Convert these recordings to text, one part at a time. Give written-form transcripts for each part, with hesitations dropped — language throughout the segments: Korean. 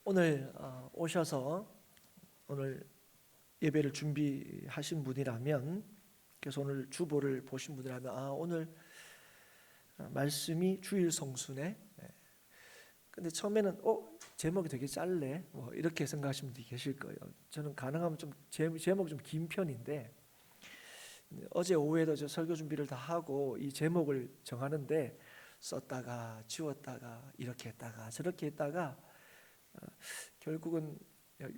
오늘 오셔서 오늘 예배를 준비하신 분이라면, 그래서 오늘 주보를 보신 분이라면 오늘 말씀이 주일 성수네. 근데 처음에는 제목이 되게 짧네 뭐 이렇게 생각하시는 분들이 계실 거예요. 저는 가능하면 좀 제목이 좀 긴 편인데, 어제 오후에도 저 설교 준비를 다 하고 이 제목을 정하는데 썼다가 지웠다가 이렇게 했다가 저렇게 했다가 결국은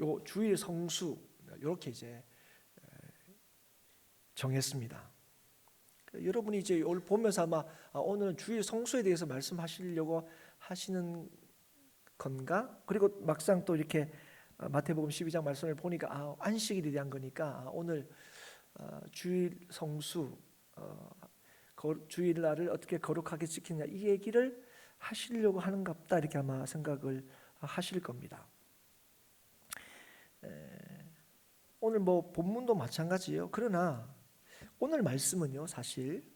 요 주일 성수 이렇게 이제 정했습니다. 여러분이 이제 오늘 보면서 아마 오늘은 주일 성수에 대해서 말씀하시려고 하시는 건가? 그리고 막상 또 이렇게 마태복음 12장 말씀을 보니까 안식일에 대한 거니까 오늘 주일 성수, 주일날을 어떻게 거룩하게 지키느냐 이 얘기를 하시려고 하는갑다 이렇게 아마 생각을 하실 겁니다. 오늘 뭐 본문도 마찬가지예요. 그러나 오늘 말씀은요, 사실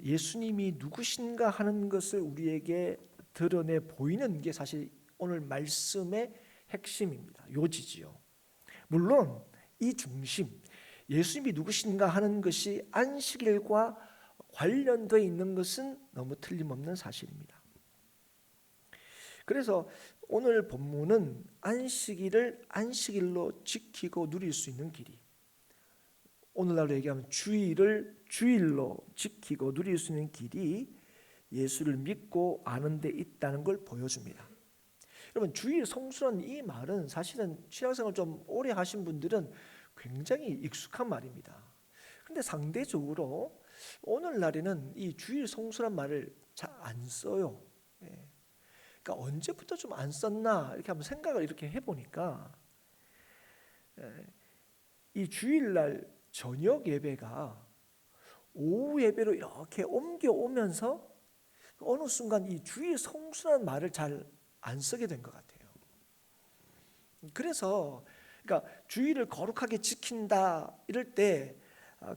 예수님이 누구신가 하는 것을 우리에게 드러내 보이는 게 사실 오늘 말씀의 핵심입니다. 요지지요. 물론 이 중심, 예수님이 누구신가 하는 것이 안식일과 관련되어 있는 것은 너무 틀림없는 사실입니다. 그래서 오늘 본문은 안식일을 안식일로 지키고 누릴 수 있는 길이, 오늘날로 얘기하면 주일을 주일로 지키고 누릴 수 있는 길이 예수를 믿고 아는 데 있다는 걸 보여줍니다. 여러분, 주일 성수라는 이 말은 사실은 신앙생활 좀 오래 하신 분들은 굉장히 익숙한 말입니다. 그런데 상대적으로 오늘날에는 이 주일 성수란 말을 잘 안 써요. 그러니까 언제부터 좀 안 썼나 이렇게 한번 생각을 이렇게 해보니까 이 주일날 저녁 예배가 오후 예배로 이렇게 옮겨오면서 어느 순간 이 주일 성수라는 말을 잘 안 쓰게 된 것 같아요. 그래서 그러니까 주일을 거룩하게 지킨다 이럴 때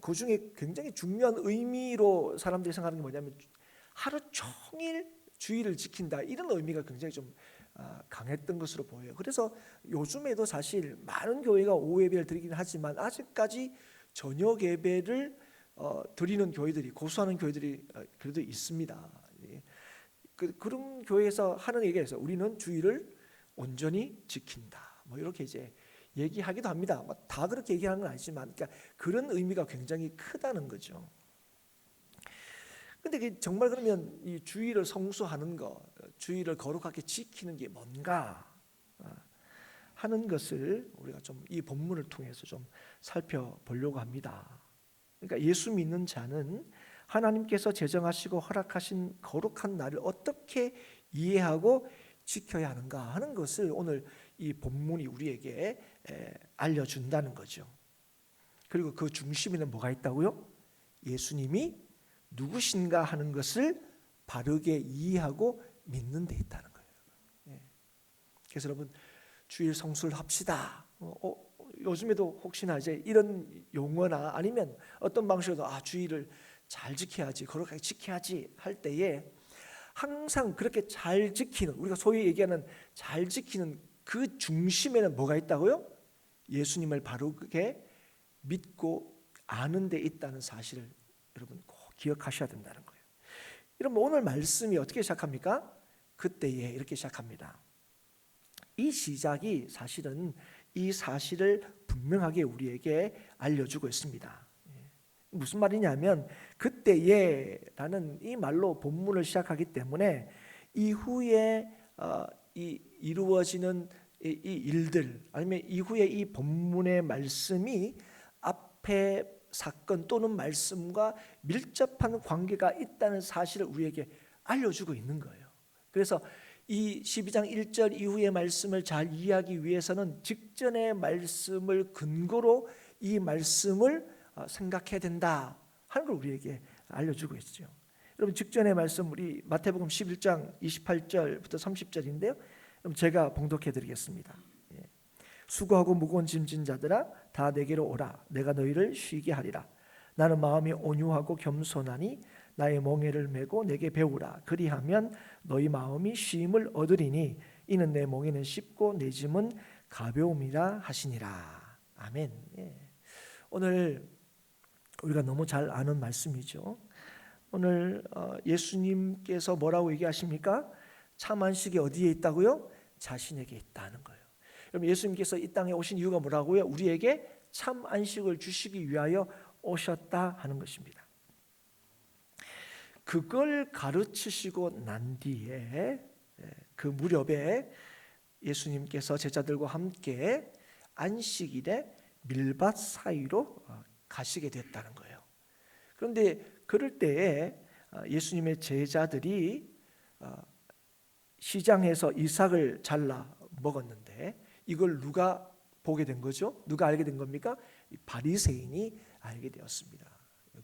그 중에 굉장히 중요한 의미로 사람들이 생각하는 게 뭐냐면 하루 종일 주일을 지킨다 이런 의미가 굉장히 좀 강했던 것으로 보여요. 그래서 요즘에도 사실 많은 교회가 오후 예배를 드리긴 하지만 아직까지 저녁 예배를 드리는 교회들이, 고수하는 교회들이 그래도 있습니다. 그런 교회에서 하는 얘기가 있어요. 우리는 주일을 온전히 지킨다. 뭐 이렇게 이제 얘기하기도 합니다. 다 그렇게 얘기하는 건 아니지만, 그러니까 그런 의미가 굉장히 크다는 거죠. 근데 정말 그러면 이 주일을 성수하는 거, 주일을 거룩하게 지키는 게 뭔가 하는 것을 우리가 좀 이 본문을 통해서 좀 살펴보려고 합니다. 그러니까 예수 믿는 자는 하나님께서 제정하시고 허락하신 거룩한 날을 어떻게 이해하고 지켜야 하는가 하는 것을 오늘 이 본문이 우리에게 알려준다는 거죠. 그리고 그 중심에는 뭐가 있다고요? 예수님이 누구신가 하는 것을 바르게 이해하고 믿는 데 있다는 거예요. 그래서 여러분, 주일 성수를 합시다. 요즘에도 혹시나 이제 이런 용어나 아니면 어떤 방식으로 주일을 잘 지켜야지, 거룩하게 지켜야지 할 때에 항상 그렇게 잘 지키는, 우리가 소위 얘기하는 잘 지키는 그 중심에는 뭐가 있다고요? 예수님을 바르게 믿고 아는 데 있다는 사실을 여러분 꼭 기억하셔야 된다는 거예요. 여러분, 오늘 말씀이 어떻게 시작합니까? 그때에 이렇게 시작합니다. 이 시작이 사실은 이 사실을 분명하게 우리에게 알려주고 있습니다. 무슨 말이냐면 그때에 라는 이 말로 본문을 시작하기 때문에 이후에 이루어지는 이 일들, 아니면 이후에 이 본문의 말씀이 앞에 사건 또는 말씀과 밀접한 관계가 있다는 사실을 우리에게 알려주고 있는 거예요. 그래서 이 12장 1절 이후의 말씀을 잘 이해하기 위해서는 직전의 말씀을 근거로 이 말씀을 생각해야 된다 하는 걸 우리에게 알려주고 있죠. 여러분, 직전의 말씀 우리 마태복음 11장 28절부터 30절인데요. 그럼 제가 봉독해 드리겠습니다. 수고하고 무거운 짐진 자들아 다 내게로 오라. 내가 너희를 쉬게 하리라. 나는 마음이 온유하고 겸손하니 나의 멍에를 메고 내게 배우라. 그리하면 너희 마음이 쉼을 얻으리니 이는 내 몽에는 쉽고 내 짐은 가벼움이라 하시니라. 아멘. 예. 오늘 우리가 너무 잘 아는 말씀이죠. 오늘 예수님께서 뭐라고 얘기하십니까? 참 안식이 어디에 있다고요? 자신에게 있다는 거예요. 그럼 예수님께서 이 땅에 오신 이유가 뭐라고요? 우리에게 참 안식을 주시기 위하여 오셨다 하는 것입니다. 그걸 가르치시고 난 뒤에 그 무렵에 예수님께서 제자들과 함께 안식일에 밀밭 사이로 가시게 됐다는 거예요. 그런데 그럴 때에 예수님의 제자들이 시장에서 이삭을 잘라 먹었는데 이걸 누가 보게 된 거죠? 누가 알게 된 겁니까? 바리새인이 알게 되었습니다.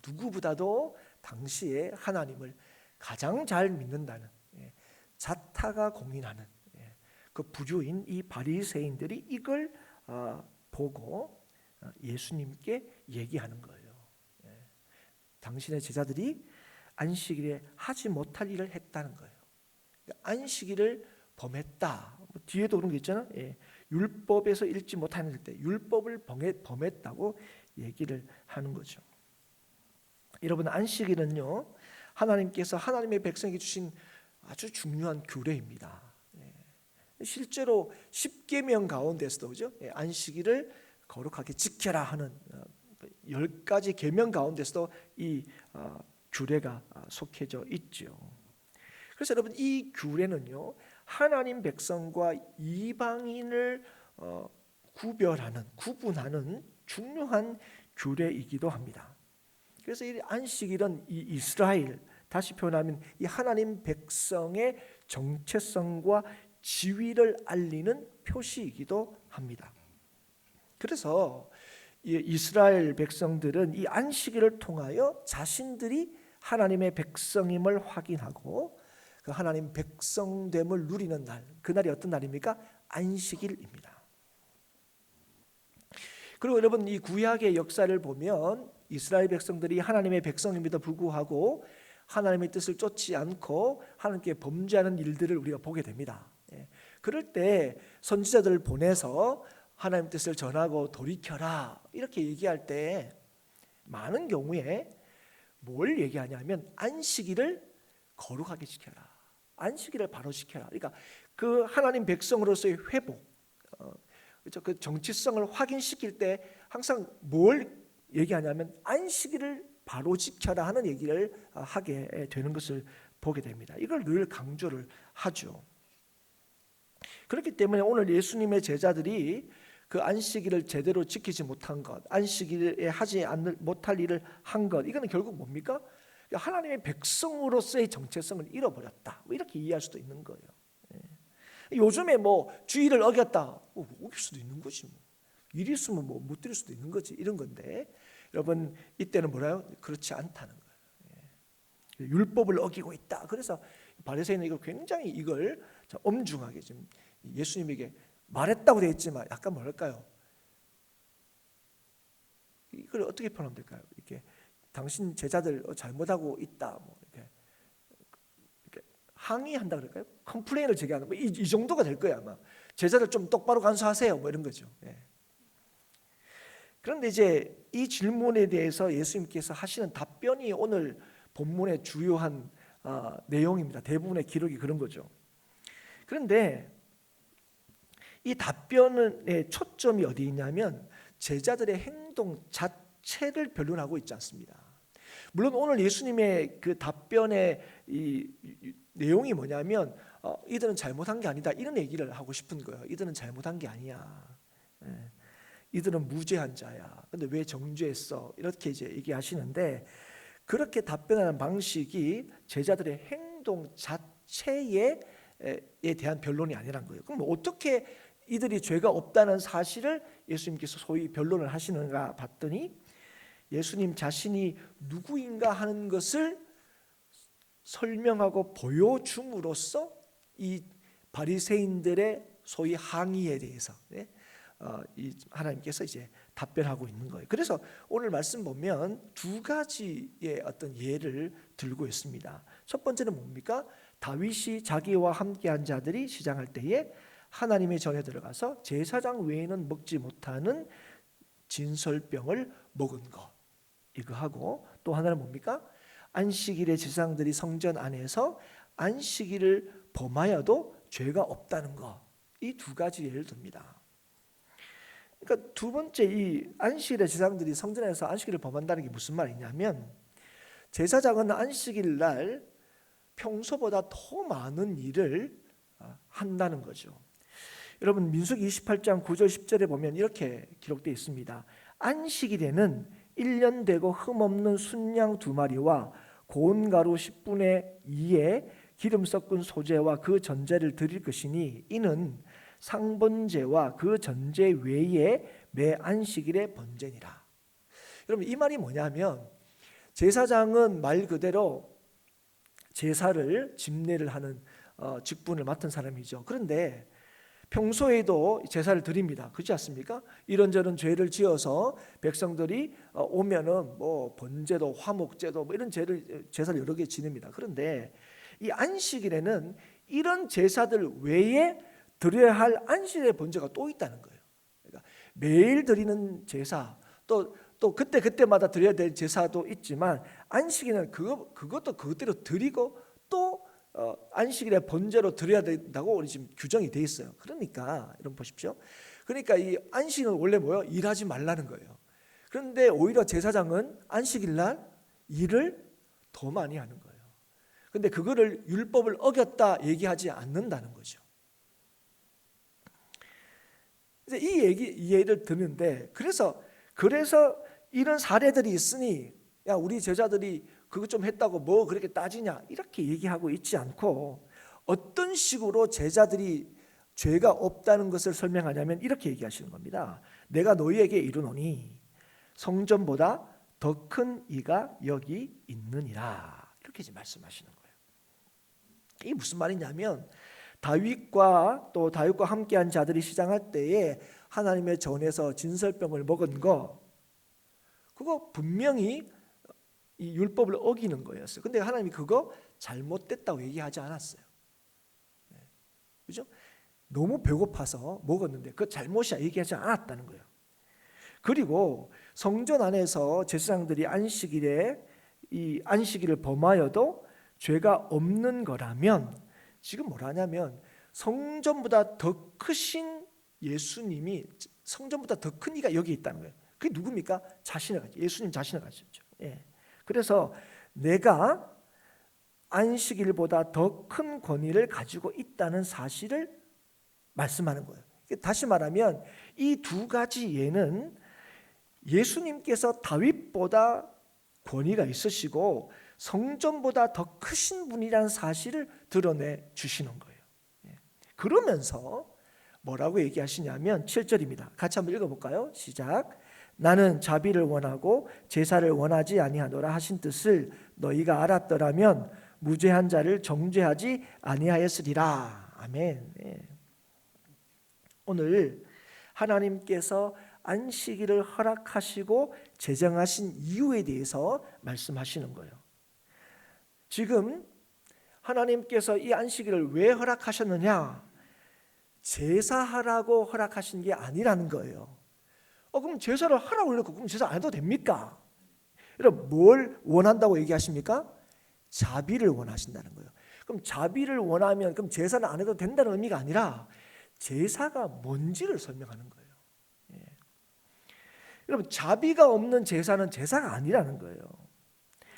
누구보다도 당시에 하나님을 가장 잘 믿는다는 자타가 공인하는 그 부류인 이 바리새인들이 이걸 보고 예수님께 얘기하는 거예요. 당신의 제자들이 안식일에 하지 못할 일을 했다는 거예요. 안식일을 범했다. 뒤에도 그런 게 있잖아. 율법에서 읽지 못하는 때 율법을 범했다고 얘기를 하는 거죠. 여러분, 안식일은요 하나님께서 하나님의 백성에게 주신 아주 중요한 규례입니다. 실제로 10계명 가운데서도 그죠? 안식일을 거룩하게 지켜라 하는 10가지 계명 가운데서도 이 규례가 속해져 있죠. 그래서 여러분, 이 규례는요 하나님 백성과 이방인을 구분하는 중요한 규례이기도 합니다. 그래서 이 안식일은 이 이스라엘, 다시 표현하면 이 하나님 백성의 정체성과 지위를 알리는 표시이기도 합니다. 그래서 이스라엘 백성들은 이 안식일을 통하여 자신들이 하나님의 백성임을 확인하고 그 하나님 백성됨을 누리는 날, 그날이 어떤 날입니까? 안식일입니다. 그리고 여러분, 이 구약의 역사를 보면 이스라엘 백성들이 하나님의 백성임에도 불구하고 하나님의 뜻을 쫓지 않고 하나님께 범죄하는 일들을 우리가 보게 됩니다. 그럴 때 선지자들을 보내서 하나님 뜻을 전하고 돌이켜라 이렇게 얘기할 때 많은 경우에 뭘 얘기하냐면 안식일을 거룩하게 지켜라, 안식일을 바로 지켜라. 그러니까 그 하나님 백성으로서의 회복, 그렇죠? 그 정체성을 확인시킬 때 항상 뭘 얘기하냐면 안식일을 바로 지켜라 하는 얘기를 하게 되는 것을 보게 됩니다. 이걸 늘 강조를 하죠. 그렇기 때문에 오늘 예수님의 제자들이 그 안식일을 제대로 지키지 못한 것, 안식일에 하지 못할 일을 한 것, 이거는 결국 뭡니까? 하나님의 백성으로서의 정체성을 잃어버렸다, 이렇게 이해할 수도 있는 거예요. 요즘에 뭐 주일을 어겼다, 어길 수도 있는 거지. 일 있으면 뭐 못 드릴 수도 있는 거지, 이런 건데 여러분, 이때는 뭐라요? 그렇지 않다는 거예요. 율법을 어기고 있다. 그래서 바리새인은 이걸 굉장히 이걸 엄중하게 지금 예수님에게 말했다고 되어 있지만 약간 뭐랄까요? 이걸 어떻게 표현하면 될까요? 이렇게 당신 제자들 잘못하고 있다, 뭐 이렇게 항의한다 그럴까요? 컴플레인을 제기하는 뭐 이 정도가 될 거야 아마. 제자들 좀 똑바로 간수하세요, 뭐 이런 거죠. 그런데 이제 이 질문에 대해서 예수님께서 하시는 답변이 오늘 본문의 주요한 내용입니다. 대부분의 기록이 그런 거죠. 그런데 이 답변의 초점이 어디 있냐면 제자들의 행동 자체를 변론하고 있지 않습니다. 물론 오늘 예수님의 그 답변의 이 내용이 뭐냐면 이들은 잘못한 게 아니다, 이런 얘기를 하고 싶은 거예요. 이들은 잘못한 게 아니야. 이들은 무죄한 자야. 근데 왜 정죄했어? 이렇게 이제 얘기하시는데, 그렇게 답변하는 방식이 제자들의 행동 자체에 대한 변론이 아니란 거예요. 그럼 어떻게 이들이 죄가 없다는 사실을 예수님께서 소위 변론을 하시는가 봤더니, 예수님 자신이 누구인가 하는 것을 설명하고 보여줌으로써 이 바리새인들의 소위 항의에 대해서 이 하나님께서 이제 답변하고 있는 거예요. 그래서 오늘 말씀 보면 두 가지의 어떤 예를 들고 있습니다. 첫 번째는 뭡니까? 다윗이 자기와 함께한 자들이 시장할 때에 하나님의 전에 들어가서 제사장 외에는 먹지 못하는 진설병을 먹은 것, 이거 하고, 또 하나는 뭡니까? 안식일에 제사장들이 성전 안에서 안식일을 범하여도 죄가 없다는 것, 이 두 가지 예를 듭니다. 그러니까 두 번째, 이 안식일에 제사장들이 성전에서 안식일을 범한다는 게 무슨 말이냐면, 제사장은 안식일 날 평소보다 더 많은 일을 한다는 거죠. 여러분, 민수기 28장 9절 10절에 보면 이렇게 기록되어 있습니다. 안식일에는 1년 되고 흠없는 순양 2마리와 고운 가루 10분의 2에 기름 섞은 소재와 그 전제를 드릴 것이니 이는 상번제와 그 전제 외에 매 안식일의 번제니라. 여러분, 이 말이 뭐냐면, 제사장은 말 그대로 제사를 집례를 하는 직분을 맡은 사람이죠. 그런데 평소에도 제사를 드립니다. 그렇지 않습니까? 이런저런 죄를 지어서 백성들이 오면은 뭐 번제도 화목제도 뭐 이런 제사를 여러 개 지냅니다. 그런데 이 안식일에는 이런 제사들 외에 드려야 할 안식일의 번제가 또 있다는 거예요. 그러니까 매일 드리는 제사, 또 그때마다 드려야 될 제사도 있지만, 안식일은 그것도 그것대로 드리고 또 안식일에 번제로 드려야 된다고 우리 지금 규정이 돼 있어요. 그러니까 여러분 보십시오. 그러니까 이 안식일은 원래 뭐예요? 일하지 말라는 거예요. 그런데 오히려 제사장은 안식일 날 일을 더 많이 하는 거예요. 그런데 그거를 율법을 어겼다 얘기하지 않는다는 거죠. 이제 이 예를 듣는데, 그래서 이런 사례들이 있으니, 야, 우리 제자들이 그거 좀 했다고 뭐 그렇게 따지냐, 이렇게 얘기하고 있지 않고, 어떤 식으로 제자들이 죄가 없다는 것을 설명하냐면 이렇게 얘기하시는 겁니다. 내가 너희에게 이르노니 성전보다 더 큰 이가 여기 있느니라, 이렇게 이제 말씀하시는 거예요. 이게 무슨 말이냐면, 다윗과 함께한 자들이 시장할 때에 하나님의 전에서 진설병을 먹은 거, 그거 분명히 이 율법을 어기는 거였어요. 근데 하나님이 그거 잘못됐다고 얘기하지 않았어요. 그죠? 너무 배고파서 먹었는데 그 잘못이야 얘기하지 않았다는 거예요. 그리고 성전 안에서 제사장들이 이 안식일을 범하여도 죄가 없는 거라면, 지금 뭐라냐면 성전보다 더 크신 예수님이, 성전보다 더 큰 이가 여기 있다는 거예요. 그게 누굽니까? 예수님 자신을 가지죠. 예. 그래서 내가 안식일보다 더 큰 권위를 가지고 있다는 사실을 말씀하는 거예요. 다시 말하면 이 두 가지 예는 예수님께서 다윗보다 권위가 있으시고 성전보다 더 크신 분이라는 사실을 드러내 주시는 거예요. 그러면서 뭐라고 얘기하시냐면 7절입니다. 같이 한번 읽어볼까요? 시작. 나는 자비를 원하고 제사를 원하지 아니하노라 하신 뜻을 너희가 알았더라면 무죄한 자를 정죄하지 아니하였으리라. 아멘. 오늘 하나님께서 안식일을 허락하시고 제정하신 이유에 대해서 말씀하시는 거예요. 지금 하나님께서 이 안식일을 왜 허락하셨느냐? 제사하라고 허락하신 게 아니라는 거예요. 그럼 제사를 하라고 그러니까 그럼 제사 안 해도 됩니까? 여러분, 뭘 원한다고 얘기하십니까? 자비를 원하신다는 거예요. 그럼 자비를 원하면 그럼 제사는 안 해도 된다는 의미가 아니라 제사가 뭔지를 설명하는 거예요. 여러분, 자비가 없는 제사는 제사가 아니라는 거예요.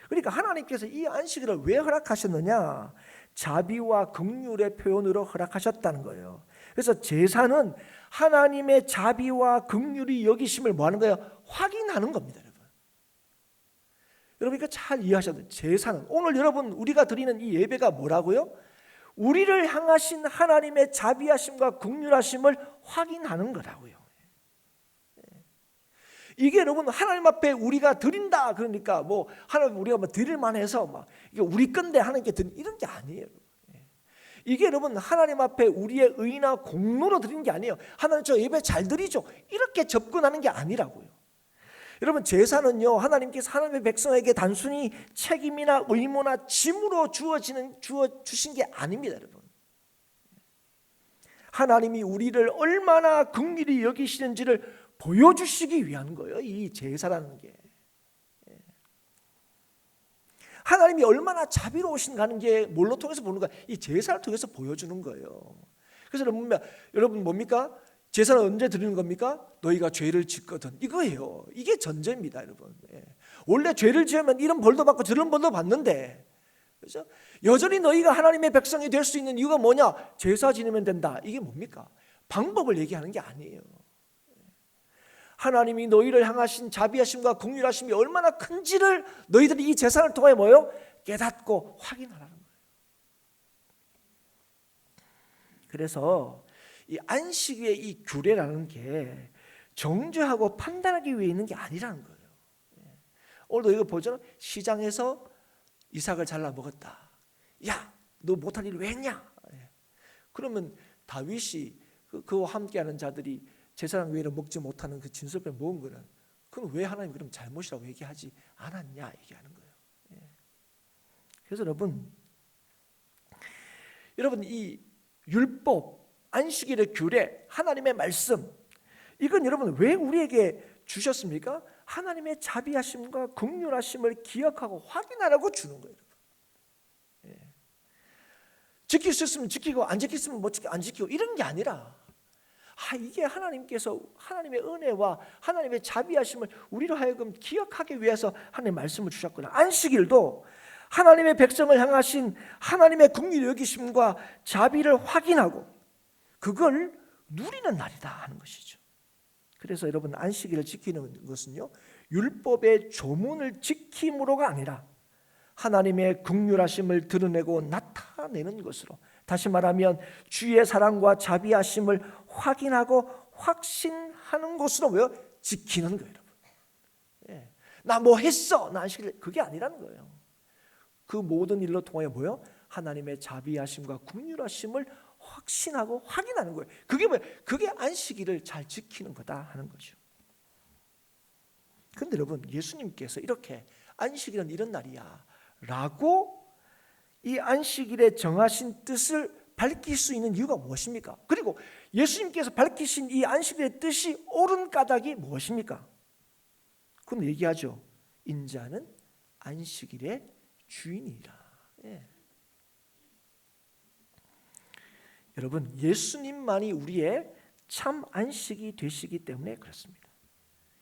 그러니까 하나님께서 이 안식일을 왜 허락하셨느냐? 자비와 긍휼의 표현으로 허락하셨다는 거예요. 그래서 제사는 하나님의 자비와 긍휼이 여기심을 뭐 하는 거예요? 확인하는 겁니다, 여러분. 여러분, 이거 잘 이해하셔야 돼요. 제사는, 오늘 여러분 우리가 드리는 이 예배가 뭐라고요? 우리를 향하신 하나님의 자비하심과 긍휼하심을 확인하는 거라고요. 이게 여러분 하나님 앞에 우리가 드린다 그러니까 뭐 하나님 우리가 뭐 드릴 만해서 막 이게 우리 건데 하나님께 드린 이런 게 아니에요. 이게 여러분 하나님 앞에 우리의 의나 공로로 드리는 게 아니에요. 하나님 저 예배 잘 드리죠, 이렇게 접근하는 게 아니라고요. 여러분, 제사는요, 하나님께서 하나님의 백성에게 단순히 책임이나 의무나 짐으로 주신 게 아닙니다, 여러분. 하나님이 우리를 얼마나 긍휼히 여기시는지를 보여주시기 위한 거예요, 이 제사라는 게. 하나님이 얼마나 자비로우신가 하는 게 뭘로 통해서 보는 거야? 이 제사를 통해서 보여주는 거예요. 그래서 여러분 뭡니까? 제사는 언제 드리는 겁니까? 너희가 죄를 짓거든, 이거예요. 이게 전제입니다, 여러분. 원래 죄를 지으면 이런 벌도 받고 저런 벌도 받는데, 그렇죠? 여전히 너희가 하나님의 백성이 될 수 있는 이유가 뭐냐? 제사 지내면 된다. 이게 뭡니까? 방법을 얘기하는 게 아니에요. 하나님이 너희를 향하신 자비하심과 긍휼하심이 얼마나 큰지를 너희들이 이 제사를 통해 뭐요? 깨닫고 확인하라는 거예요. 그래서 이 안식일의 이 규례라는 게 정죄하고 판단하기 위해 있는 게 아니라는 거예요. 오늘도 이거 보죠. 시장에서 이삭을 잘라 먹었다. 야, 너 못할 일을 왜 했냐? 그러면 다윗이 그와 함께하는 자들이 제사장 외에는 먹지 못하는 그 진설배 먹은 거는, 그건 왜 하나님 그럼 잘못이라고 얘기하지 않았냐 얘기하는 거예요. 그래서 여러분 이 율법, 안식일의 규례, 하나님의 말씀, 이건 여러분 왜 우리에게 주셨습니까? 하나님의 자비하심과 긍휼하심을 기억하고 확인하라고 주는 거예요. 지킬 수 있으면 지키고 안 지킬 수 있으면 안 지키고 이런 게 아니라, 이게 하나님께서 하나님의 은혜와 하나님의 자비하심을 우리로 하여금 기억하기 위해서 하나님의 말씀을 주셨구나. 안식일도 하나님의 백성을 향하신 하나님의 긍휼히 여기심과 자비를 확인하고 그걸 누리는 날이다 하는 것이죠. 그래서 여러분, 안식일을 지키는 것은요, 율법의 조문을 지킴으로가 아니라 하나님의 긍휼하심을 드러내고 나타내는 것으로, 다시 말하면 주의 사랑과 자비하심을 확인하고 확신하는 것으로 뭐요? 지키는 거예요, 여러분. 나 뭐 했어? 나 안식일, 그게 아니라는 거예요. 그 모든 일로 통하여 뭐요? 하나님의 자비하심과 긍휼하심을 확신하고 확인하는 거예요. 그게 뭐예요? 그게 안식일을 잘 지키는 거다 하는 거죠. 그런데 여러분, 예수님께서 이렇게 안식일은 이런 날이야 라고 이 안식일에 정하신 뜻을 밝힐 수 있는 이유가 무엇입니까? 그리고 예수님께서 밝히신 이 안식일의 뜻이 옳은 까닭이 무엇입니까? 그럼 얘기하죠. 인자는 안식일의 주인이라. 여러분, 예수님만이 우리의 참 안식이 되시기 때문에 그렇습니다.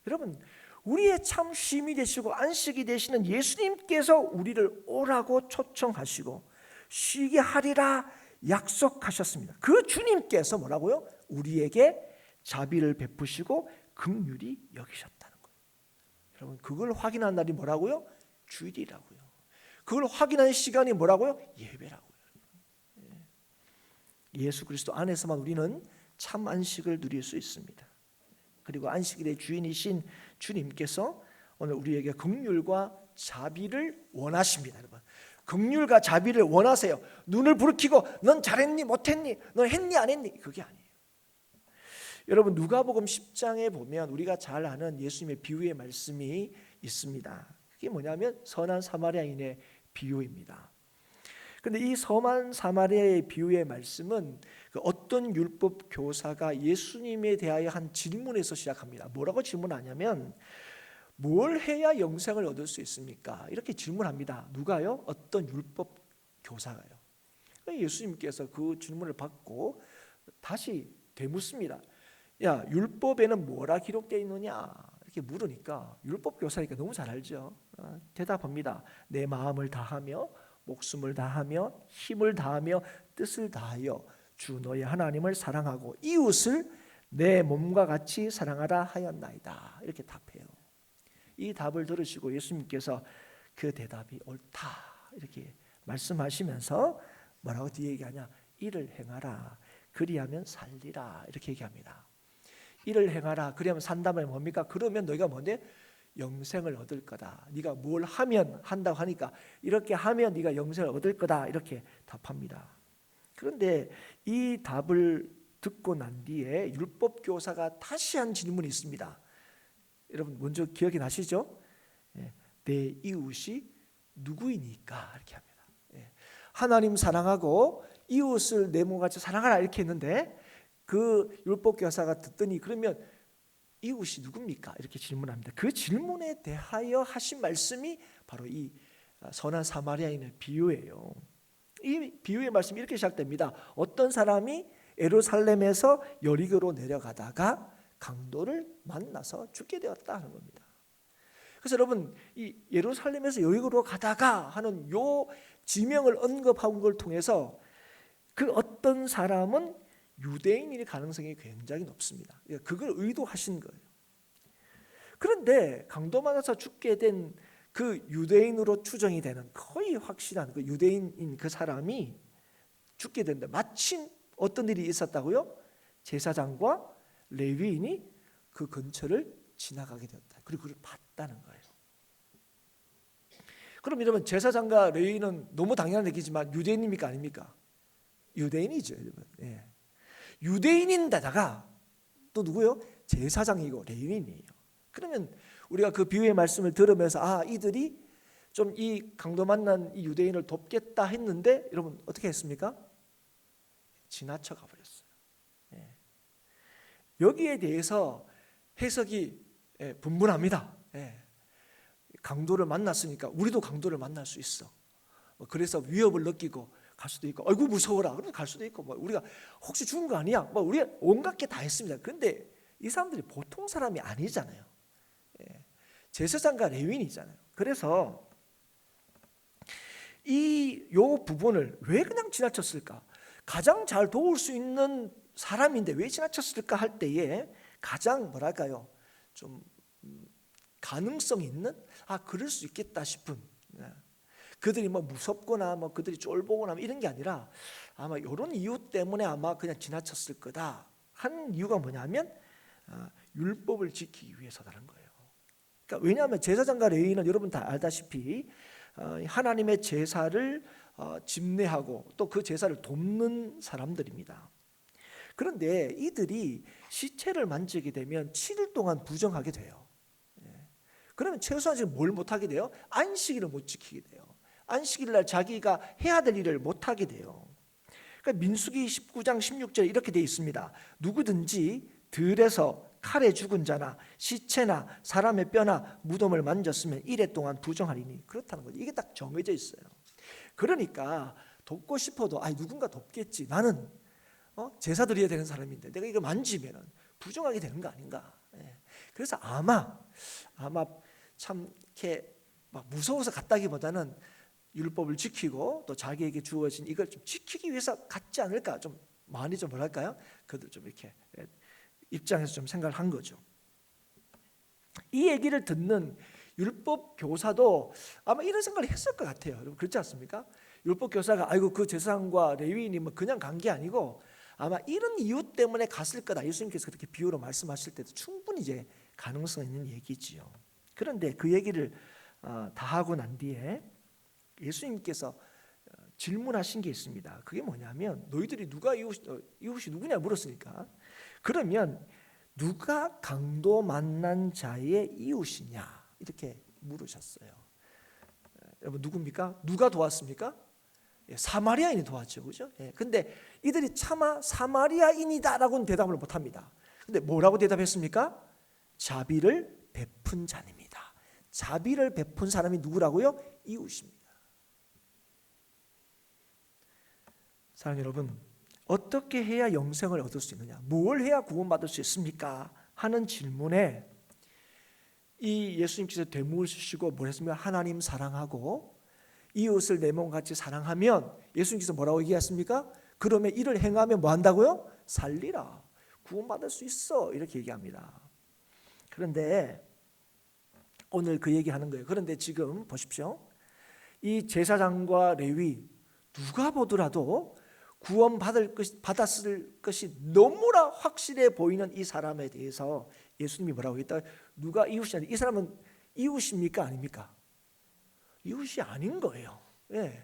여러분, 우리의 참 쉼이 되시고 안식이 되시는 예수님께서 우리를 오라고 초청하시고 쉬게 하리라 약속하셨습니다. 그 주님께서 뭐라고요? 우리에게 자비를 베푸시고 긍휼히 여기셨다는 거예요. 여러분, 그걸 확인한 날이 뭐라고요? 주일이라고요. 그걸 확인하는 시간이 뭐라고요? 예배라고요. 예수 그리스도 안에서만 우리는 참 안식을 누릴 수 있습니다. 그리고 안식일의 주인이신 주님께서 오늘 우리에게 긍휼과 자비를 원하십니다. 여러분, 긍휼과 자비를 원하세요. 눈을 부르키고 넌 잘했니 못했니, 넌 했니 안 했니, 그게 아니에요. 여러분, 누가복음 10장에 보면 우리가 잘 아는 예수님의 비유의 말씀이 있습니다. 그게 뭐냐면 선한 사마리아인의 비유입니다. 그런데 이 선한 사마리아의 비유의 말씀은 어떤 율법 교사가 예수님에 대하여 한 질문에서 시작합니다. 뭐라고 질문하냐면, 뭘 해야 영생을 얻을 수 있습니까? 이렇게 질문합니다. 누가요? 어떤 율법 교사가요. 예수님께서 그 질문을 받고 다시 되묻습니다. 야, 율법에는 뭐라 기록되어 있느냐? 이렇게 물으니까 율법 교사니까 너무 잘 알죠. 대답합니다. 내 마음을 다하며 목숨을 다하며 힘을 다하며 뜻을 다하여 주 너의 하나님을 사랑하고 이웃을 내 몸과 같이 사랑하라 하였나이다. 이렇게 답해요. 이 답을 들으시고 예수님께서 그 대답이 옳다 이렇게 말씀하시면서 뭐라고 뒤에 얘기하냐? 이를 행하라 그리하면 살리라 이렇게 얘기합니다. 이를 행하라 그리하면 산다면 뭡니까? 그러면 너희가 뭔데? 영생을 얻을 거다. 네가 뭘 하면 한다고 하니까 이렇게 하면 네가 영생을 얻을 거다 이렇게 답합니다. 그런데 이 답을 듣고 난 뒤에 율법 교사가 다시 한 질문이 있습니다. 여러분 먼저 기억이 나시죠? 내 이웃이 누구이니까 이렇게 합니다. 하나님 사랑하고 이웃을 내 몸같이 사랑하라 이렇게 했는데 그 율법 교사가 듣더니 그러면 이웃이 누굽니까? 이렇게 질문합니다. 그 질문에 대하여 하신 말씀이 바로 이 선한 사마리아인의 비유예요. 이 비유의 말씀이 이렇게 시작됩니다. 어떤 사람이 예루살렘에서 여리고로 내려가다가 강도를 만나서 죽게 되었다 하는 겁니다. 그래서 여러분 이 예루살렘에서 여리고로 가다가 하는 요 지명을 언급한 걸 통해서 그 어떤 사람은 유대인일 가능성이 굉장히 높습니다. 그걸 의도하신 거예요. 그런데 강도 만나서 죽게 된 그 유대인으로 추정이 되는 거의 확실한 그 유대인인 그 사람이 죽게 된다. 마침 어떤 일이 있었다고요? 제사장과 레위인이 그 근처를 지나가게 되었다. 그리고 그걸 봤다는 거예요. 그럼 여러분 제사장과 레위인은 너무 당연한 얘기지만 유대인입니까 아닙니까? 유대인이죠, 여러분. 유대인인데다가 또 누구요? 제사장이고 레위인이에요. 그러면 우리가 그 비유의 말씀을 들으면서 이들이 좀 이 강도 만난 이 유대인을 돕겠다 했는데 여러분 어떻게 했습니까? 지나쳐 가버렸어요. 여기에 대해서 해석이 분분합니다. 강도를 만났으니까 우리도 강도를 만날 수 있어. 그래서 위협을 느끼고 갈 수도 있고, 아이고 무서워라. 그래서 갈 수도 있고, 우리가 혹시 죽은 거 아니야? 우리가 온갖 게 다 했습니다. 그런데 이 사람들이 보통 사람이 아니잖아요. 제사장과 레위인이잖아요. 그래서 요 부분을 왜 그냥 지나쳤을까? 가장 잘 도울 수 있는 사람인데 왜 지나쳤을까 할 때에 가장 뭐랄까요? 좀 가능성 있는 그럴 수 있겠다 싶은 그들이 무섭거나 그들이 쫄보거나 이런 게 아니라 아마 이런 이유 때문에 아마 그냥 지나쳤을 거다 한 이유가 뭐냐면 율법을 지키기 위해서라는 거예요. 그러니까 왜냐하면 제사장과 레위인은 여러분 다 알다시피 하나님의 제사를 집례하고 또 그 제사를 돕는 사람들입니다. 그런데 이들이 시체를 만지게 되면 7일 동안 부정하게 돼요. 그러면 최소한 지금 뭘 못하게 돼요? 안식일을 못 지키게 돼요. 안식일 날 자기가 해야 될 일을 못하게 돼요. 그러니까 민수기 19장 16절에 이렇게 되어 있습니다. 누구든지 들에서 칼에 죽은 자나 시체나 사람의 뼈나 무덤을 만졌으면 이래 동안 부정하리니 그렇다는 거죠. 이게 딱 정해져 있어요. 그러니까 돕고 싶어도 누군가 돕겠지. 나는 제사 드려야 되는 사람인데 내가 이거 만지면 부정하게 되는 거 아닌가. 그래서 아마 참 이렇게 막 무서워서 갔다기보다는 율법을 지키고 또 자기에게 주어진 이걸 좀 지키기 위해서 갔지 않을까. 좀 마음이 좀 뭐랄까요? 그들 좀 이렇게 입장에서 좀 생각을 한 거죠. 이 얘기를 듣는 율법 교사도 아마 이런 생각을 했을 것 같아요. 여러분 그렇지 않습니까? 율법 교사가 그 제사장과 레위인이 그냥 간 게 아니고 아마 이런 이유 때문에 갔을 거다. 예수님께서 그렇게 비유로 말씀하실 때도 충분히 이제 가능성 있는 얘기지요. 그런데 그 얘기를 다 하고 난 뒤에 예수님께서 질문하신 게 있습니다. 그게 뭐냐면 너희들이 누가 이웃이 누구냐 물었으니까 그러면 누가 강도 만난 자의 이웃이냐 이렇게 물으셨어요. 여러분 누굽니까? 누가 도왔습니까? 사마리아인이 도왔죠, 그죠? 근데 이들이 차마 사마리아인이다라고는 대답을 못합니다. 근데 뭐라고 대답했습니까? 자비를 베푼 자입니다. 자비를 베푼 사람이 누구라고요? 이웃입니다. 사랑하는 여러분, 어떻게 해야 영생을 얻을 수 있느냐? 뭘 해야 구원받을 수 있습니까? 하는 질문에 이 예수님께서 되물을 주시고 뭘 했습니까? 하나님 사랑하고 이웃을 내 몸같이 사랑하면 예수님께서 뭐라고 얘기했습니까? 그러면 이를 행하면 뭐 한다고요? 살리라. 구원받을 수 있어. 이렇게 얘기합니다. 그런데 오늘 그 얘기하는 거예요. 그런데 지금 보십시오. 이 제사장과 레위 누가 보더라도 받았을 것이 너무나 확실해 보이는 이 사람에 대해서 예수님이 뭐라고 했다? 누가 이웃이냐? 이 사람은 이웃입니까? 아닙니까? 이웃이 아닌 거예요. 그러니까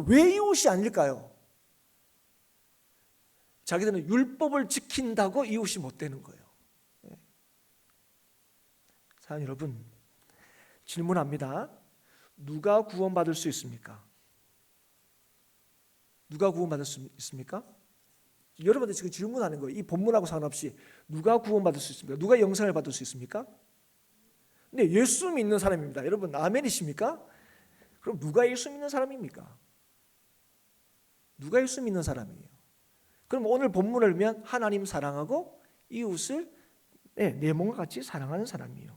왜 이웃이 아닐까요? 자기들은 율법을 지킨다고 이웃이 못 되는 거예요. 사랑하는 여러분, 질문합니다. 누가 구원받을 수 있습니까? 누가 구원받을 수 있습니까? 여러분들 지금 질문하는 거예요. 이 본문하고 상관없이 누가 구원받을 수 있습니까? 누가 영생을 받을 수 있습니까? 네, 예수 믿는 사람입니다. 여러분 아멘이십니까? 그럼 누가 예수 믿는 사람입니까? 누가 예수 믿는 사람이에요? 그럼 오늘 본문을 보면 하나님 사랑하고 이웃을 내 몸과 같이 사랑하는 사람이에요.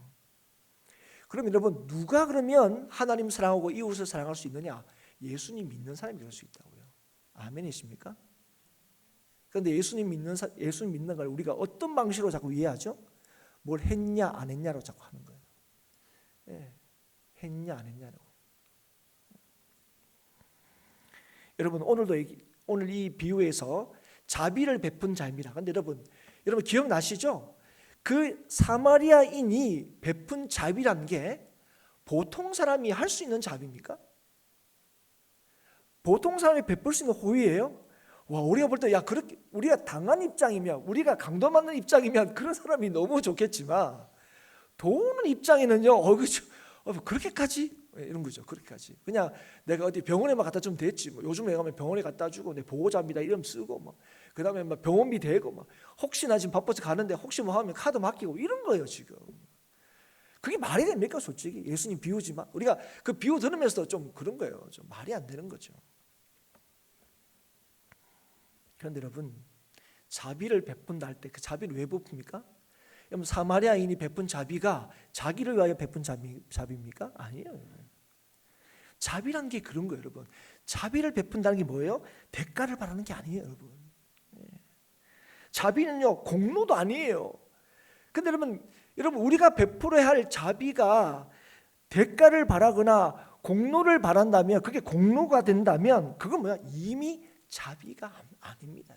그럼 여러분 누가 그러면 하나님 사랑하고 이웃을 사랑할 수 있느냐? 예수님 믿는 사람이 그럴 수 있다고요. 아멘이십니까? 그런데 예수님 믿는 걸 우리가 어떤 방식으로 자꾸 이해하죠? 뭘 했냐 안 했냐로 자꾸 하는 거예요. 예, 했냐 안 했냐로. 여러분 오늘 이 비유에서 자비를 베푼 자입니다. 그런데 여러분 기억나시죠? 그 사마리아인이 베푼 자비라는 게 보통 사람이 할 수 있는 자비입니까? 보통 사람이 베풀 수 있는 호의예요? 와, 우리가 볼 때 그렇게 우리가 당한 입장이면, 우리가 강도받는 입장이면 그런 사람이 너무 좋겠지만 도우는 입장에는요, 그렇게까지 이런 거죠. 그렇게까지 그냥 내가 어디 병원에만 갖다 주면 됐지. 요즘에 가면 병원에 갖다 주고 내 보호자입니다 이름 쓰고 그다음에 병원비 대고 혹시나 지금 바빠서 가는데 혹시 하면 카드 맡기고 이런 거예요 지금. 그게 말이 됩니까 솔직히? 예수님 비유지만 우리가 그 비유 들으면서 좀 그런 거예요. 좀 말이 안 되는 거죠. 그런데 여러분 자비를 베푼다 할 때 그 자비를 왜 베풉니까? 여러분 사마리아인이 베푼 자비가 자기를 위하여 베푼 자비입니까? 아니에요. 자비란 게 그런 거예요 여러분. 자비를 베푼다는 게 뭐예요? 대가를 바라는 게 아니에요 여러분. 자비는요 공로도 아니에요. 근데 여러분 우리가 베풀어야 할 자비가 대가를 바라거나 공로를 바란다면, 그게 공로가 된다면 그건 뭐야? 이미 자비가 아닙니다.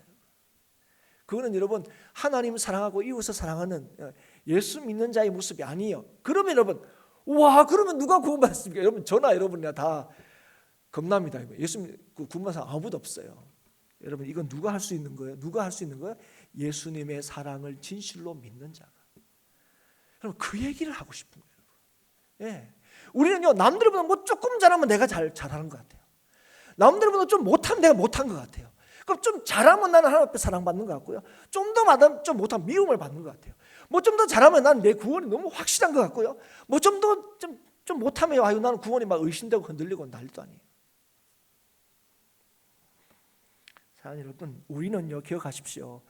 그거는 여러분 하나님 사랑하고 이웃을 사랑하는 예수 믿는 자의 모습이 아니에요. 그러면 여러분 그러면 누가 구원받습니까? 여러분 저나 여러분이나 다 겁납니다. 예수 구원받는 사람 아무도 없어요. 여러분 이건 누가 할 수 있는 거예요? 누가 할 수 있는 거예요? 예수님의 사랑을 진실로 믿는 자가. 여러분 그 얘기를 하고 싶은 거예요. 예. 우리는요 남들보다 조금 잘하면 내가 잘하는 것 같아요. 남들보다 좀 못하면 내가 못한 것 같아요. 그럼 좀 잘하면 나는 하나님 앞에 사랑받는 것 같고요. 좀 못하면 미움을 받는 것 같아요. 좀 더 잘하면 나는 내 구원이 너무 확실한 것 같고요. 좀 못하면 나는 구원이 막 의심되고 흔들리고 난리도 아니에요. 사랑하는 여러분, 우리는요 기억하십시오.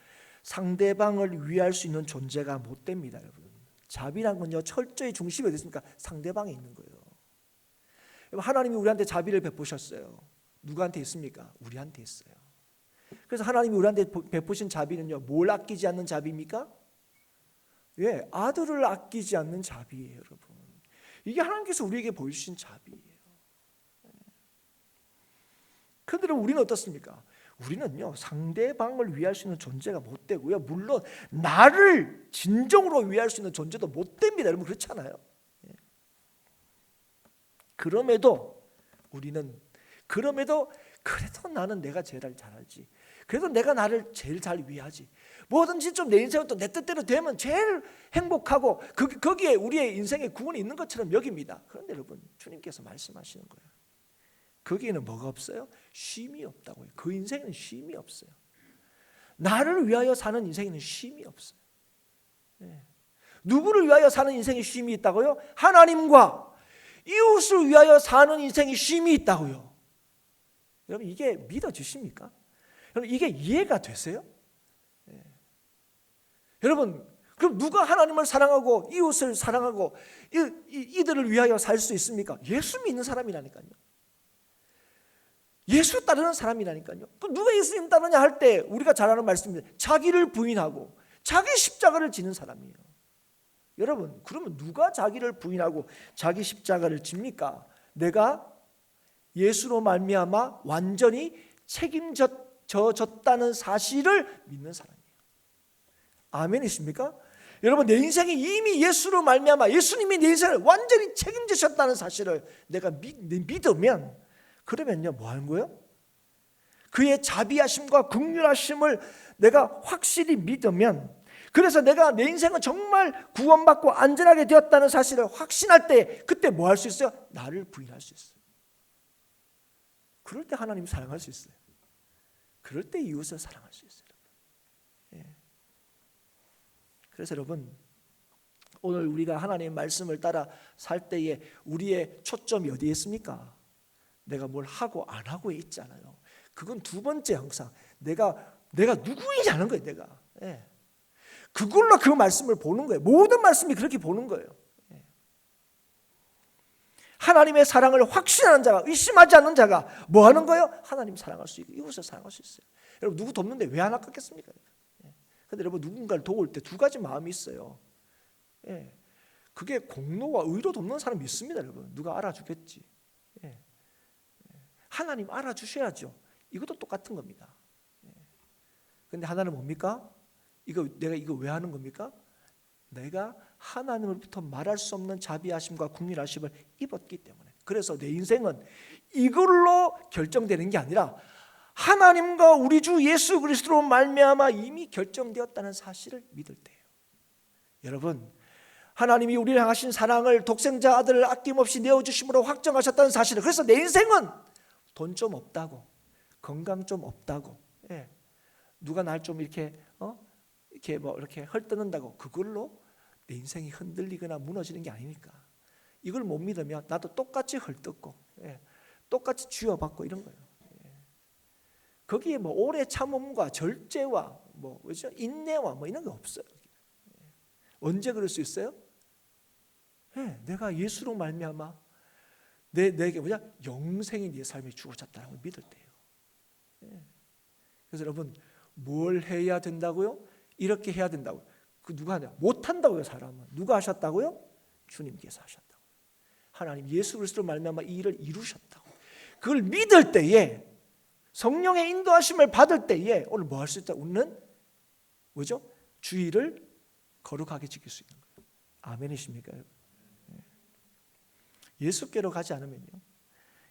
상대방을 위할 수 있는 존재가 못 됩니다, 여러분. 자비란 건요 철저히 중심이 어디 있습니까? 상대방에 있는 거예요. 하나님이 우리한테 자비를 베푸셨어요. 누구한테 있습니까? 우리한테 있어요. 그래서 하나님이 우리한테 베푸신 자비는요 뭘 아끼지 않는 자비입니까? 예, 아들을 아끼지 않는 자비예요, 여러분. 이게 하나님께서 우리에게 보여주신 자비예요. 그런데 우리는 어떻습니까? 우리는요 상대방을 위할 수 있는 존재가 못 되고요, 물론 나를 진정으로 위할 수 있는 존재도 못 됩니다. 여러분 그렇잖아요. 그럼에도 그래도 나는 내가 제일 잘 알지. 그래도 내가 나를 제일 잘 위하지. 뭐든지 좀 내 인생은 또 내 뜻대로 되면 제일 행복하고 거기에 우리의 인생의 구원이 있는 것처럼 여깁니다. 그런데 여러분 주님께서 말씀하시는 거예요. 거기에는 뭐가 없어요? 쉼이 없다고요. 그 인생에는 쉼이 없어요. 나를 위하여 사는 인생에는 쉼이 없어요. 네. 누구를 위하여 사는 인생에 쉼이 있다고요? 하나님과 이웃을 위하여 사는 인생에 쉼이 있다고요. 여러분 이게 믿어지십니까? 여러분 이게 이해가 되세요? 네. 여러분 그럼 누가 하나님을 사랑하고 이웃을 사랑하고 이들을 위하여 살 수 있습니까? 예수 믿는 사람이라니까요. 예수 따르는 사람이라니까요. 그럼 누가 예수님 따르냐 할 때 우리가 잘 아는 말씀입니다. 자기를 부인하고 자기 십자가를 지는 사람이에요. 여러분 그러면 누가 자기를 부인하고 자기 십자가를 집니까? 내가 예수로 말미암아 완전히 책임졌다는 사실을 믿는 사람이에요. 아멘이십니까? 여러분 내 인생이 이미 예수로 말미암아 예수님이 내 인생을 완전히 책임지셨다는 사실을 내가 믿으면, 그러면요 뭐 하는 거예요? 그의 자비하심과 긍휼하심을 내가 확실히 믿으면 그래서 내가 내 인생은 정말 구원받고 안전하게 되었다는 사실을 확신할 때 그때 뭐 할 수 있어요? 나를 부인할 수 있어요. 그럴 때 하나님 사랑할 수 있어요. 그럴 때 이웃을 사랑할 수 있어요. 예. 그래서 여러분, 오늘 우리가 하나님의 말씀을 따라 살 때에 우리의 초점이 어디에 있습니까? 내가 뭘 하고 안 하고에 있잖아요. 그건 두 번째, 항상 내가 누구이냐는 거예요. 내가 그걸로 그 말씀을 보는 거예요. 모든 말씀이 그렇게 보는 거예요. 하나님의 사랑을 확신하는 자가, 의심하지 않는 자가 뭐 하는 거예요? 하나님 사랑할 수 있고 이웃을 사랑할 수 있어요. 여러분, 누구 돕는데 왜 안 아깝겠습니까? 근데 여러분, 누군가를 도울 때 두 가지 마음이 있어요. 그게 공로와 의로 돕는 사람이 있습니다. 여러분, 누가 알아주겠지. 하나님 알아주셔야죠. 이것도 똑같은 겁니다. 근데 하나는 뭡니까? 내가 이거 왜 하는 겁니까? 내가 하나님으로부터 말할 수 없는 자비하심과 긍휼하심을 입었기 때문에. 그래서 내 인생은 이걸로 결정되는 게 아니라 하나님과 우리 주 예수 그리스도로 말미암아 이미 결정되었다는 사실을 믿을 때예요. 여러분, 하나님이 우리를 향하신 사랑을 독생자 아들을 아낌없이 내어주심으로 확정하셨다는 사실을, 그래서 내 인생은 돈 좀 없다고, 건강 좀 없다고, 누가 날 좀 이렇게 이렇게 헐뜯는다고 그걸로 내 인생이 흔들리거나 무너지는 게 아니니까. 이걸 못 믿으면 나도 똑같이 헐뜯고 똑같이 쥐어받고 이런 거예요. 거기에 뭐 오래 참음과 절제와 뭐 그죠? 인내와 뭐 이런 게 없어요. 언제 그럴 수 있어요? 내가 예수로 말미암아 내게 영생이 내 삶에 주어졌다는 걸 믿을 때예요. 그래서 여러분, 뭘 해야 된다고요? 이렇게 해야 된다고요. 그 누가 하냐? 못 한다고요. 사람은 누가 하셨다고요? 주님께서 하셨다고. 하나님 예수 그리스도로 말미암아 이 일을 이루셨다고. 그걸 믿을 때에, 성령의 인도하심을 받을 때에 오늘 뭐 할 수 있다? 우리는 뭐죠? 주의를 거룩하게 지킬 수 있는 거예요. 아멘이십니까? 예수께로 가지 않으면요,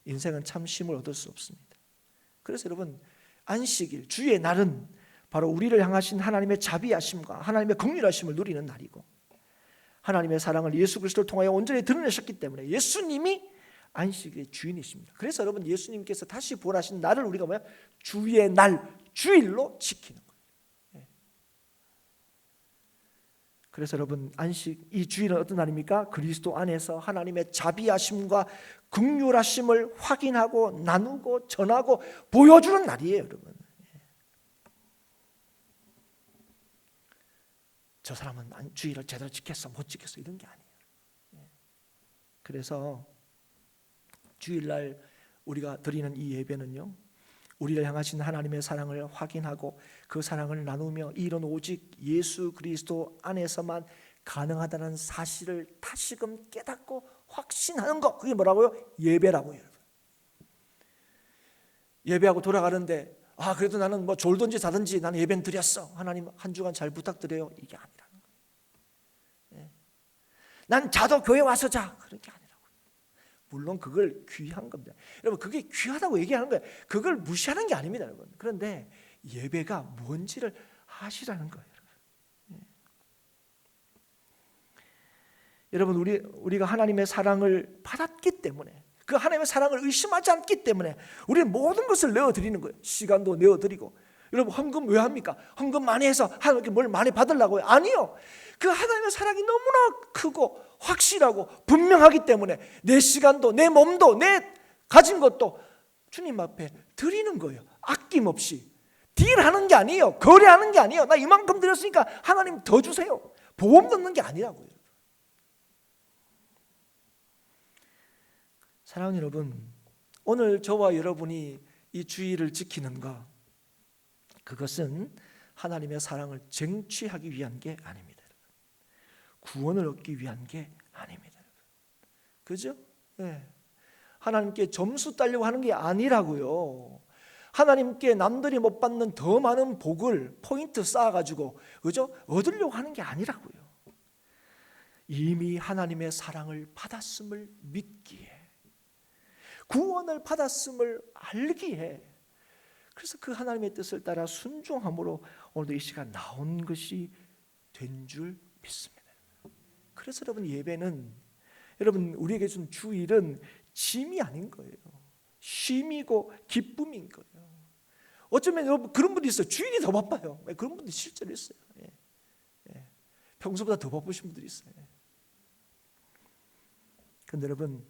인생은 참 쉼을 얻을 수 없습니다. 그래서 여러분, 안식일, 주의 날은 바로 우리를 향하신 하나님의 자비하심과 하나님의 긍휼하심을 누리는 날이고, 하나님의 사랑을 예수 그리스도를 통하여 온전히 드러내셨기 때문에 예수님이 안식일의 주인이십니다. 그래서 여러분, 예수님께서 다시 부활하신 날을 우리가 주의 날, 주일로 지키는 거예요. 그래서 여러분, 안식, 이 주일은 어떤 날입니까? 그리스도 안에서 하나님의 자비하심과 긍휼하심을 확인하고 나누고 전하고 보여주는 날이에요. 여러분, 저 사람은 주일을 제대로 지켰어, 못 지켰어, 이런 게 아니에요. 그래서 주일날 우리가 드리는 이 예배는요, 우리를 향하신 하나님의 사랑을 확인하고 그 사랑을 나누며 이 일은 오직 예수 그리스도 안에서만 가능하다는 사실을 다시금 깨닫고 확신하는 것, 그게 뭐라고요? 예배라고요. 예배하고 돌아가는데 그래도 나는 뭐 졸든지 자든지 나는 예배는 드렸어, 하나님 한 주간 잘 부탁드려요, 이게 아니라는 거예요. 난 자도 교회 와서 자, 그런 게 아니라고요. 물론 그걸 귀한 겁니다. 여러분, 그게 귀하다고 얘기하는 거예요. 그걸 무시하는 게 아닙니다, 여러분. 그런데 예배가 뭔지를 아시라는 거예요. 여러분, 우리가 하나님의 사랑을 받았기 때문에, 그 하나님의 사랑을 의심하지 않기 때문에 우리는 모든 것을 내어드리는 거예요. 시간도 내어드리고. 여러분, 헌금 왜 합니까? 헌금 많이 해서 하나님께 뭘 많이 받으려고요? 아니요. 그 하나님의 사랑이 너무나 크고 확실하고 분명하기 때문에 내 시간도 내 몸도 내 가진 것도 주님 앞에 드리는 거예요. 아낌없이. 딜하는 게 아니에요. 거래하는 게 아니에요. 나 이만큼 드렸으니까 하나님 더 주세요. 보험 넣는 게 아니라고요. 사랑하는 여러분, 오늘 저와 여러분이 이 주의를 지키는 것, 그것은 하나님의 사랑을 쟁취하기 위한 게 아닙니다. 구원을 얻기 위한 게 아닙니다. 그죠? 하나님께 점수 따려고 하는 게 아니라고요. 하나님께 남들이 못 받는 더 많은 복을 포인트 쌓아가지고 그죠? 얻으려고 하는 게 아니라고요. 이미 하나님의 사랑을 받았음을 믿기에, 구원을 받았음을 알기에, 그래서 그 하나님의 뜻을 따라 순종함으로 오늘도 이 시간 나온 것이 된 줄 믿습니다. 그래서 여러분 예배는 여러분 우리에게 준 주일은 짐이 아닌 거예요. 쉼이고 기쁨인 거예요. 어쩌면 여러분 그런 분도 있어요. 주일이 더 바빠요. 그런 분도 실제로 있어요. 평소보다 더 바쁘신 분들이 있어요. 그런데 여러분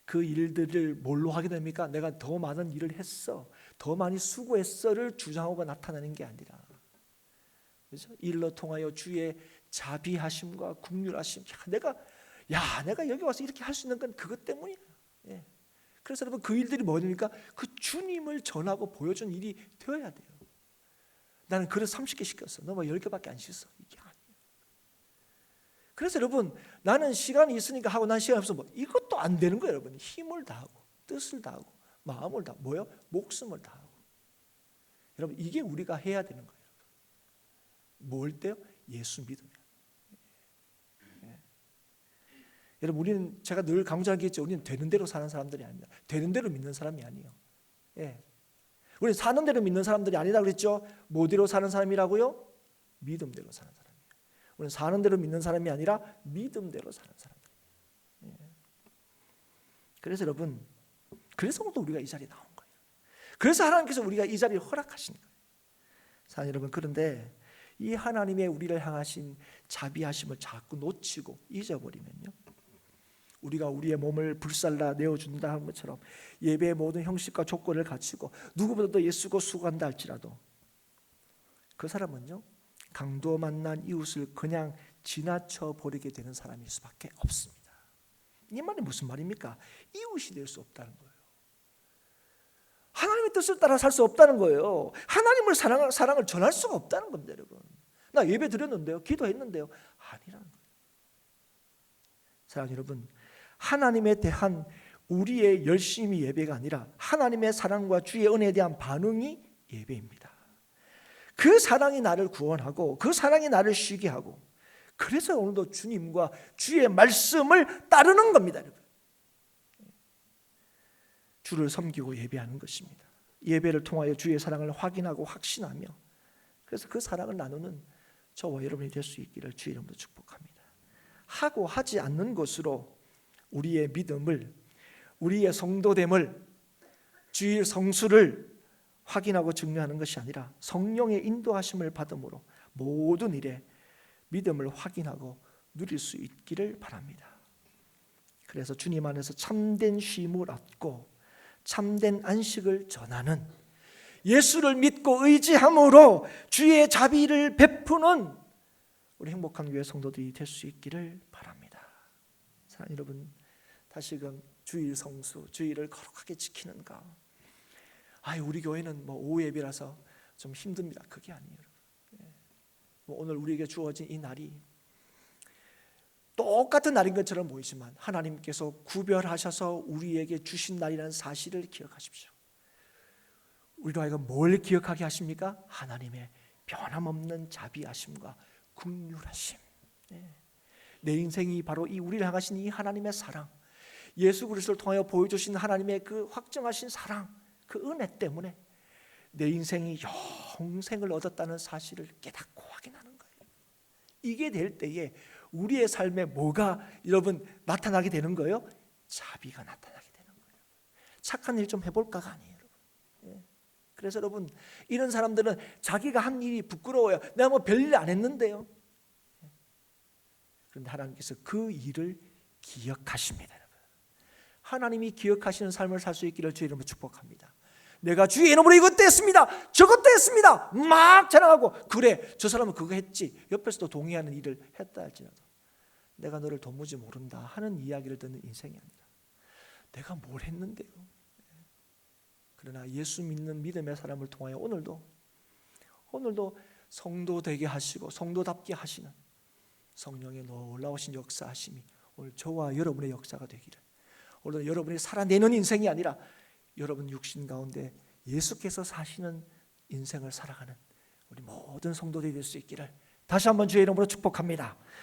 그 일들을 뭘로 하게 됩니까? 내가 더 많은 일을 했어, 더 많이 수고했어를 주장하고 나타나는 게 아니라, 그렇죠? 일로 통하여 주의 자비하심과 긍휼하심. 내가 여기 와서 이렇게 할 수 있는 건 그것 때문이야. 그래서 여러분 그 일들이 뭐입니까? 그 주님을 전하고 보여준 일이 되어야 돼요. 나는 그릇 30개 시켰어. 너 뭐 10개밖에 안 씻어. 이게 아니에요. 그래서 여러분 나는 시간이 있으니까 하고 난 시간이 없어. 이것도 안 되는 거예요. 여러분 힘을 다하고 뜻을 다하고 마음을 다하고 뭐요? 목숨을 다하고. 여러분 이게 우리가 해야 되는 거예요. 뭘 때요? 예수 믿으면. 여러분 우리는 제가 늘 강조하겠죠. 우리는 되는 대로 사는 사람들이 아닙니다. 되는 대로 믿는 사람이 아니에요. 우리는 사는 대로 믿는 사람들이 아니다 그랬죠. 뭐대로 사는 사람이라고요? 믿음대로 사는 사람이에요. 우리는 사는 대로 믿는 사람이 아니라 믿음대로 사는 사람들이에요. 그래서 여러분 그래서 오늘 우리가 이 자리에 나온 거예요. 그래서 하나님께서 우리가 이 자리를 허락하신 거예요. 사랑하는 여러분, 그런데 이 하나님의 우리를 향하신 자비하심을 자꾸 놓치고 잊어버리면요, 우리가 우리의 몸을 불살라 내어준다 하는 것처럼 예배의 모든 형식과 조건을 갖추고 누구보다도 예수고 수고한다 할지라도 그 사람은요 강도 만난 이웃을 그냥 지나쳐 버리게 되는 사람일 수밖에 없습니다. 이 말이 무슨 말입니까? 이웃이 될 수 없다는 거예요. 하나님의 뜻을 따라 살 수 없다는 거예요. 하나님을 사랑을 전할 수가 없다는 겁니다. 여러분 나 예배 드렸는데요, 기도했는데요, 아니라는 거예요. 사랑하는 여러분, 하나님에 대한 우리의 열심이 예배가 아니라 하나님의 사랑과 주의 은혜에 대한 반응이 예배입니다. 그 사랑이 나를 구원하고 그 사랑이 나를 쉬게 하고, 그래서 오늘도 주님과 주의 말씀을 따르는 겁니다. 여러분 주를 섬기고 예배하는 것입니다. 예배를 통하여 주의 사랑을 확인하고 확신하며, 그래서 그 사랑을 나누는 저와 여러분이 될 수 있기를 주의 이름으로 축복합니다. 하고 하지 않는 것으로 우리의 믿음을, 우리의 성도됨을, 주의 성수를 확인하고 증명하는 것이 아니라 성령의 인도하심을 받음으로 모든 일에 믿음을 확인하고 누릴 수 있기를 바랍니다. 그래서 주님 안에서 참된 쉼을 얻고 참된 안식을 전하는, 예수를 믿고 의지함으로 주의 자비를 베푸는 우리 행복한 교회 성도들이 될 수 있기를 바랍니다. 사랑하는 여러분, 다시금 주일 성수, 주일을 거룩하게 지키는가? 우리 교회는 오후 예배라서 좀 힘듭니다. 그게 아니에요. 오늘 우리에게 주어진 이 날이 똑같은 날인 것처럼 보이지만 하나님께서 구별하셔서 우리에게 주신 날이라는 사실을 기억하십시오. 우리로 하여금 뭘 기억하게 하십니까? 하나님의 변함없는 자비하심과 긍휼하심. 내 인생이 바로 이 우리를 향하신 이 하나님의 사랑, 예수 그리스도를 통하여 보여주신 하나님의 그 확정하신 사랑, 그 은혜 때문에 내 인생이 영생을 얻었다는 사실을 깨닫고 확인하는 거예요. 이게 될 때에 우리의 삶에 뭐가 여러분 나타나게 되는 거예요? 자비가 나타나게 되는 거예요. 착한 일 좀 해볼까가 아니에요, 여러분. 그래서 여러분 이런 사람들은 자기가 한 일이 부끄러워요. 내가 뭐 별일 안 했는데요. 그런데 하나님께서 그 일을 기억하십니다. 여러분. 하나님이 기억하시는 삶을 살 수 있기를 주의 이름으로 축복합니다. 내가 주의 이름으로 이것도 했습니다, 저것도 했습니다 막 자랑하고, 그래 저 사람은 그거 했지, 옆에서도 동의하는 일을 했다 할지라도 내가 너를 도무지 모른다 하는 이야기를 듣는 인생이 아니라 내가 뭘 했는데요. 그러나 예수 믿는 믿음의 사람을 통하여 오늘도 성도 되게 하시고 성도답게 하시는 성령의 놀라우신 역사하심이 오늘 저와 여러분의 역사가 되기를, 오늘 여러분이 살아내는 인생이 아니라 여러분 육신 가운데 예수께서 사시는 인생을 살아가는 우리 모든 성도들이 될 수 있기를 다시 한번 주의 이름으로 축복합니다.